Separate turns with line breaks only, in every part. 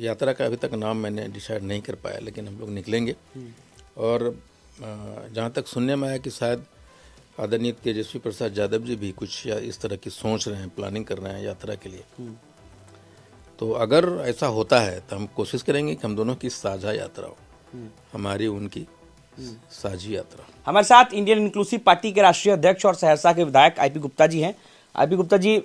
यात्रा का अभी तक नाम मैंने डिसाइड नहीं कर पाया, लेकिन हम लोग निकलेंगे। और जहाँ तक सुनने में आया कि शायद आदरणीय तेजस्वी प्रसाद यादव जी भी कुछ या इस तरह की सोच रहे हैं, प्लानिंग कर रहे हैं यात्रा के लिए। तो अगर ऐसा होता है तो हम कोशिश करेंगे कि हम दोनों की साझा यात्रा हो, हमारी उनकी साझी यात्रा।
हमारे साथ इंडियन इंक्लूसिव पार्टी के राष्ट्रीय अध्यक्ष और सहरसा के विधायक आईपी गुप्ता जी हैं। आईपी गुप्ता जी,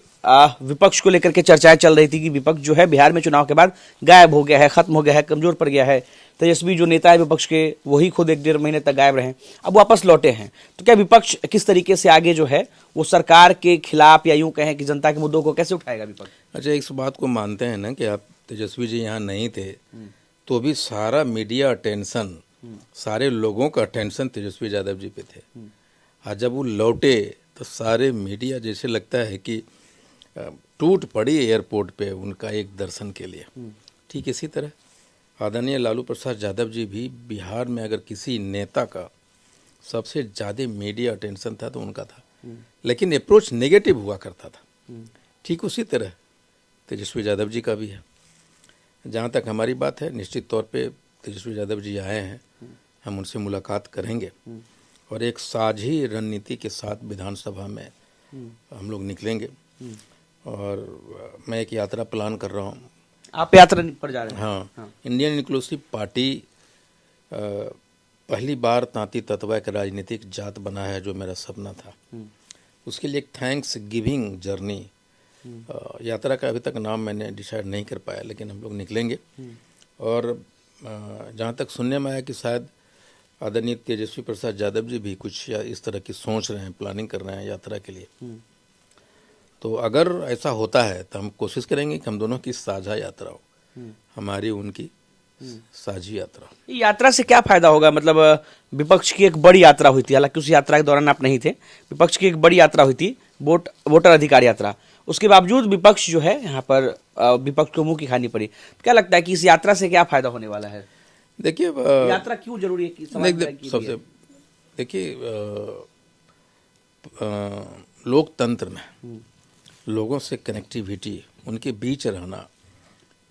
विपक्ष को लेकर के चर्चाएं चल रही थी कि विपक्ष जो है बिहार में चुनाव के बाद गायब हो गया है, खत्म हो गया है, कमजोर पड़ गया है। तेजस्वी जो नेता है विपक्ष के, वही खुद 1-1.5 महीने तक गायब रहे, अब वापस लौटे हैं। तो क्या विपक्ष किस तरीके से आगे जो है वो सरकार के खिलाफ या यूं कहें कि जनता के मुद्दों को कैसे उठाएगा विपक्ष?
अच्छा, इस बात को मानते हैं ना कि आप तेजस्वी जी यहाँ नहीं थे तो भी सारा मीडिया अटेंशन, सारे लोगों का अटेंशन तेजस्वी यादव जी पे थे। आज जब वो लौटे तो सारे मीडिया जैसे लगता है कि टूट पड़ी एयरपोर्ट पे उनका एक दर्शन के लिए। ठीक इसी तरह आदरणीय लालू प्रसाद यादव जी भी बिहार में अगर किसी नेता का सबसे ज़्यादा मीडिया अटेंशन था तो उनका था, लेकिन अप्रोच नेगेटिव हुआ करता था। ठीक उसी तरह तेजस्वी यादव जी का भी है। जहाँ तक हमारी बात है, निश्चित तौर पे तेजस्वी यादव जी आए हैं, हम उनसे मुलाकात करेंगे और एक साझी रणनीति के साथ विधानसभा में हम लोग निकलेंगे। और मैं एक यात्रा प्लान कर रहा हूँ।
आप यात्रा पर जा रहे हैं?
हाँ। इंडियन इंक्लूसिव पार्टी पहली बार तांती ततवा के राजनीतिक जात बना है, जो मेरा सपना था। उसके लिए एक थैंक्स गिविंग जर्नी यात्रा का अभी तक नाम मैंने डिसाइड नहीं कर पाया, लेकिन हम लोग निकलेंगे। और जहाँ तक सुनने में आया कि शायद आदरणीय तेजस्वी प्रसाद यादव जी भी कुछ या इस तरह की सोच रहे हैं, प्लानिंग कर रहे हैं यात्रा के लिए। तो अगर ऐसा होता है तो हम कोशिश करेंगे कि हम दोनों की साझा यात्रा हो, हमारी उनकी साझी यात्रा।
यात्रा से क्या फायदा होगा? मतलब विपक्ष की एक बड़ी यात्रा हुई थी, हालांकि उस यात्रा के दौरान आप नहीं थे। विपक्ष की एक बड़ी यात्रा हुई थी, वोटर अधिकार यात्रा। उसके बावजूद विपक्ष जो है यहाँ पर विपक्ष को मुंह की खानी पड़ी। क्या लगता है कि इस यात्रा से क्या फायदा होने वाला है?
देखिए,
यात्रा क्यों जरूरी है?
सबसे देखिए, लोकतंत्र में लोगों से कनेक्टिविटी, उनके बीच रहना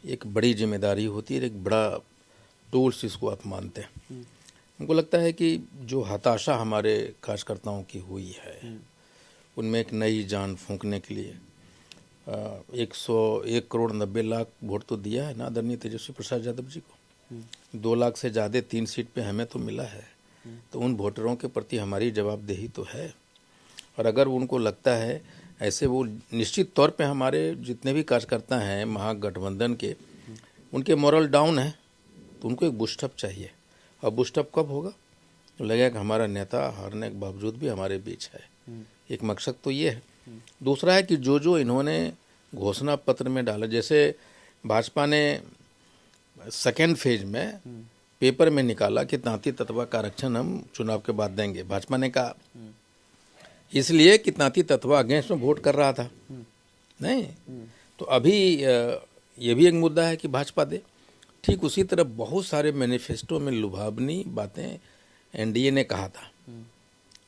एक बड़ी जिम्मेदारी होती है, एक बड़ा टूल्स इसको आप मानते हैं। हमको लगता है कि जो हताशा हमारे कार्यकर्ताओं की हुई है, उनमें एक नई जान फूंकने के लिए 101 करोड़ 90 लाख वोट तो दिया है ना आदरणीय तेजस्वी प्रसाद यादव जी को। 2 लाख से ज़्यादा 3 सीट पे हमें तो मिला है, तो उन वोटरों के प्रति हमारी जवाबदेही तो है। और अगर उनको लगता है ऐसे, वो निश्चित तौर पे हमारे जितने भी कार्यकर्ता हैं महागठबंधन के, उनके मोरल डाउन है, तो उनको एक बूस्टअप चाहिए। और बूस्टअप कब होगा? तो लगेगा कि हमारा नेता हारने के बावजूद भी हमारे बीच है। एक मकसद तो ये है। दूसरा है कि जो इन्होंने घोषणा पत्र में डाला, जैसे भाजपा ने सेकेंड फेज में पेपर में निकाला कि तांती ततवा का आरक्षण हम चुनाव के बाद देंगे। भाजपा ने कहा इसलिए कि तांती ततवा अगेंस्ट में वोट कर रहा था, नहीं। तो अभी ये भी एक मुद्दा है कि भाजपा दे। ठीक उसी तरह बहुत सारे मैनिफेस्टो में लुभावनी बातें एनडीए ने कहा था।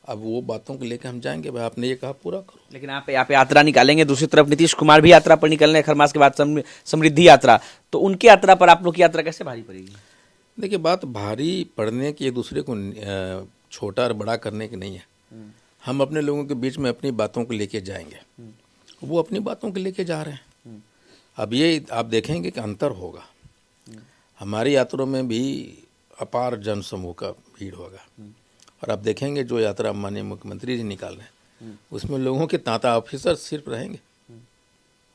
अब वो बातों को लेकर हम जाएंगे, भाई आपने ये कहा पूरा करो।
लेकिन आप यहाँ पे यात्रा निकालेंगे, दूसरी तरफ नीतीश कुमार भी यात्रा पर निकलने खरमास के बाद समृद्धि यात्रा, तो उनकी यात्रा पर आप लोग की यात्रा कैसे भारी पड़ेगी?
देखिए, बात भारी पड़ने की एक दूसरे को छोटा और बड़ा करने की नहीं है। हम अपने लोगों के बीच में अपनी बातों को लेके जाएंगे, वो अपनी बातों को लेके जा रहे हैं। अब ये आप देखेंगे कि अंतर होगा। हमारी यात्रा में भी अपार जनसमूह का भीड़ होगा, और आप देखेंगे जो यात्रा माननीय मुख्यमंत्री जी निकाल रहे हैं, उसमें लोगों के तांता ऑफिसर सिर्फ रहेंगे।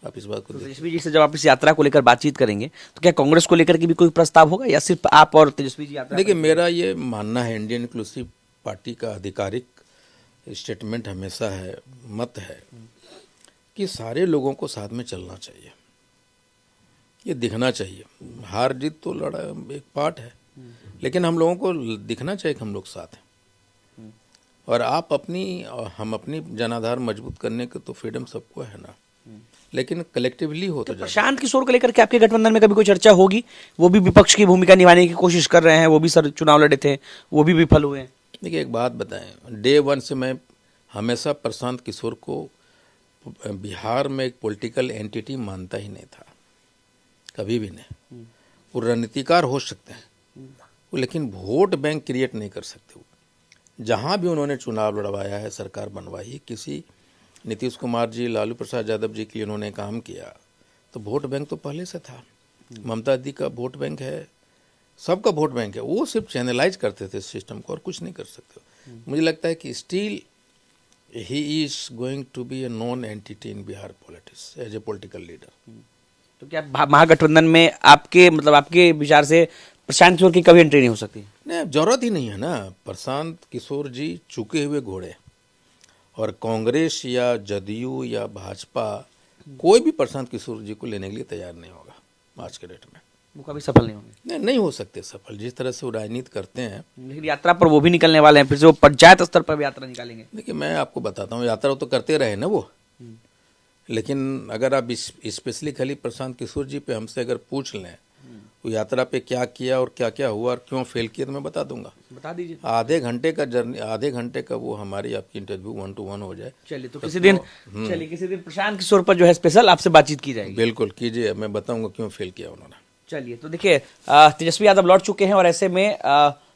आप इस बात को
तेजस्वी जी से जब आप इस यात्रा को लेकर बातचीत करेंगे तो क्या कांग्रेस को लेकर के भी कोई प्रस्ताव होगा या सिर्फ आप और तेजस्वी जी यात्रा?
देखिए, मेरा ये मानना है, इंडियन इंक्लूसिव पार्टी का आधिकारिक स्टेटमेंट हमेशा है, मत है कि सारे लोगों को साथ में चलना चाहिए। ये दिखना चाहिए, हार जीत तो लड़ा एक पार्ट है, लेकिन हम लोगों को दिखना चाहिए कि हम लोग साथ हैं। और हम अपनी जनाधार मजबूत करने के तो फ्रीडम सबको है ना, लेकिन कलेक्टिवली हो तो
प्रशांत किशोर को लेकर के आपके गठबंधन में कभी कोई चर्चा होगी? वो भी विपक्ष की भूमिका निभाने की कोशिश कर रहे हैं, वो भी सर चुनाव लड़े थे, वो भी विफल हुए हैं।
देखिए, एक बात बताएं, डे 1 से मैं हमेशा प्रशांत किशोर को बिहार में एक पॉलिटिकल एंटिटी मानता ही नहीं था, कभी भी नहीं। वो रणनीतिकार हो सकते हैं, वो लेकिन वोट बैंक क्रिएट नहीं कर सकते। वो जहाँ भी उन्होंने चुनाव लड़वाया है, सरकार बनवाई, किसी नीतीश कुमार जी, लालू प्रसाद यादव जी के लिए उन्होंने काम किया, तो वोट बैंक तो पहले से था। ममता दी का वोट बैंक है, सबका वोट बैंक है। वो सिर्फ चैनलाइज करते थे सिस्टम को और कुछ नहीं कर सकते। मुझे लगता है कि still he is going to be a non entity in Bihar politics as a political leader.
तो क्या महागठबंधन में आपके विचार से प्रशांत किशोर की कभी एंट्री नहीं हो सकती?
नहीं, जरूरत ही नहीं है ना। प्रशांत किशोर जी चुके हुए घोड़े, और कांग्रेस या जदयू या भाजपा कोई भी प्रशांत किशोर जी को लेने के लिए तैयार नहीं होगा आज के डेट में।
वो कभी सफल नहीं होंगे?
नहीं हो सकते सफल, जिस तरह से वो राजनीति करते हैं।
लेकिन यात्रा पर वो भी निकलने वाले हैं, फिर से वो पंचायत स्तर पर भी यात्रा निकालेंगे।
देखिए, मैं आपको बताता हूँ, यात्रा तो करते रहे ना वो, लेकिन अगर आप स्पेशली खाली प्रशांत किशोर जी पे हमसे अगर पूछ लें वो यात्रा पे क्या किया और क्या क्या हुआ और क्यों फेल किया, तो मैं बता दूंगा।
बता दीजिए।
आधे घंटे का वो हमारी आपकी इंटरव्यू 1 to 1 हो जाए।
चलिए, तो किसी दिन प्रशांत किशोर पर जो है स्पेशल आपसे बातचीत की जाएगी।
बिल्कुल कीजिए, मैं बताऊंगा क्यों फेल किया उन्होंने।
चलिए, तो देखिए, तेजस्वी यादव लौट चुके हैं और ऐसे में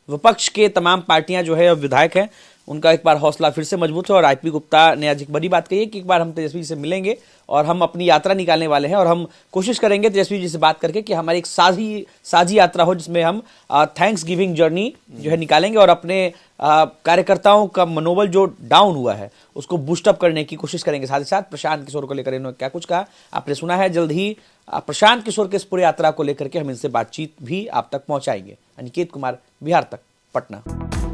विपक्ष के तमाम पार्टियां जो है, विधायक हैं, उनका एक बार हौसला फिर से मजबूत है। और आईपी गुप्ता ने आज एक बड़ी बात कही है कि एक बार हम तेजस्वी जी से मिलेंगे और हम अपनी यात्रा निकालने वाले हैं, और हम कोशिश करेंगे तेजस्वी जी से बात करके कि हमारी एक साझी यात्रा हो, जिसमें हम थैंक्स गिविंग जर्नी जो है निकालेंगे और अपने कार्यकर्ताओं का मनोबल जो डाउन हुआ है उसको बूस्टअप करने की कोशिश करेंगे। साथ ही साथ प्रशांत किशोर को लेकर इन्होंने क्या कुछ कहा आपने सुना है। जल्द ही प्रशांत किशोर के इस पूरी यात्रा को लेकर के हम इनसे बातचीत भी आप तक पहुंचाएंगे। अनिकेत कुमार, बिहार तक, पटना।